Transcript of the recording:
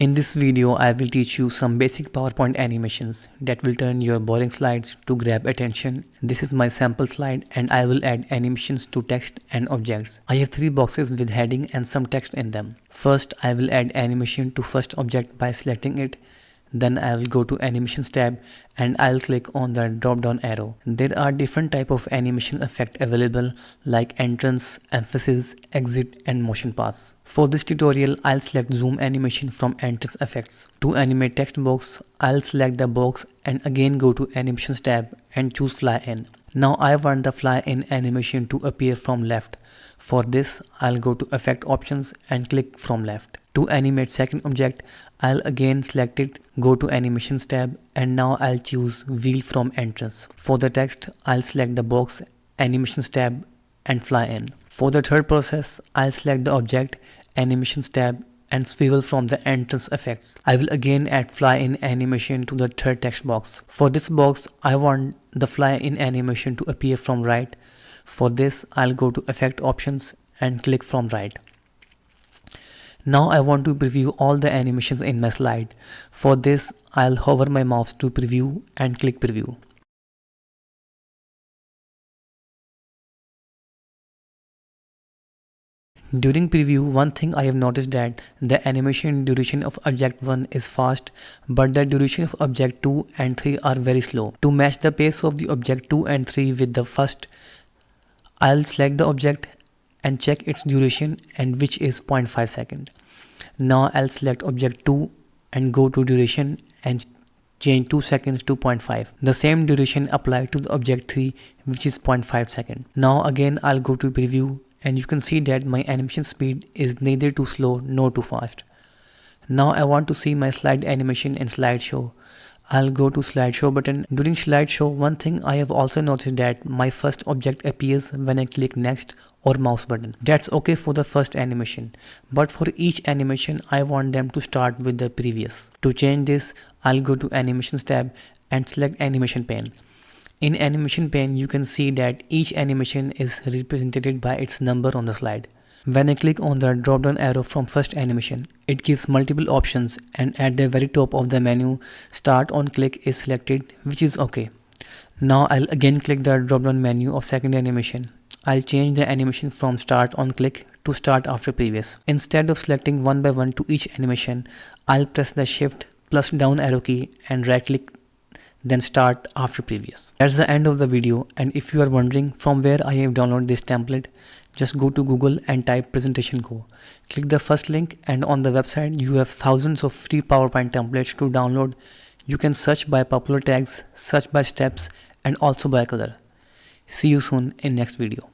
In this video, I will teach you some basic PowerPoint animations that will turn your boring slides to grab attention. This is my sample slide and I will add animations to text and objects. I have 3 boxes with heading and some text in them. First, I will add animation to first object by selecting it. Then I will go to animations tab and I'll click on the drop down arrow. There are different type of animation effect available like entrance, emphasis, exit and motion pass. For this tutorial, I'll select zoom animation from entrance effects. To animate text box, I'll select the box and again go to animations tab and choose fly in. Now I want the fly in animation to appear from left. For this, I'll go to effect options and click from left. To animate second object, I'll again select it, go to animations tab and now I'll choose wheel from entrance. For the text, I'll select the box, animations tab and fly in. For the third process, I'll select the object, animations tab and swivel from the entrance effects. I will again add fly in animation to the third text box. For this box, I want the fly in animation to appear from right. For this, I'll go to effect options and click from right. Now I want to preview all the animations in my slide. For this, I'll hover my mouse to preview and click preview. During preview, one thing I have noticed that the animation duration of object 1 is fast, but the duration of object 2 and 3 are very slow. To match the pace of the object 2 and 3 with the first, I'll select the object and check its duration and which is 0.5 second. Now I'll select object 2 and go to duration and change 2 seconds to 0.5. The same duration applied to the object 3 which is 0.5 second. Now again I'll go to preview and you can see that my animation speed is neither too slow nor too fast. Now I want to see my slide animation in slideshow. I'll go to slideshow button. During slideshow, one thing I have also noticed that my first object appears when I click next or mouse button. That's okay for the first animation, but for each animation I want them to start with the previous. To change this, I'll go to animations tab and select animation pane. In animation pane, you can see that each animation is represented by its number on the slide. When I click on the drop down arrow from first animation, it gives multiple options and at the very top of the menu, start on click is selected, which is okay. Now I'll again click the drop down menu of second animation. I'll change the animation from start on click to start after previous. Instead of selecting one by one to each animation, I'll press the shift plus down arrow key and right click then start after previous. That's the end of the video, and if you are wondering from where I have downloaded this template, just go to Google and type presentation go. Click the first link and on the website you have thousands of free PowerPoint templates to download. You can search by popular tags, search by steps and also by color. See you soon in next video.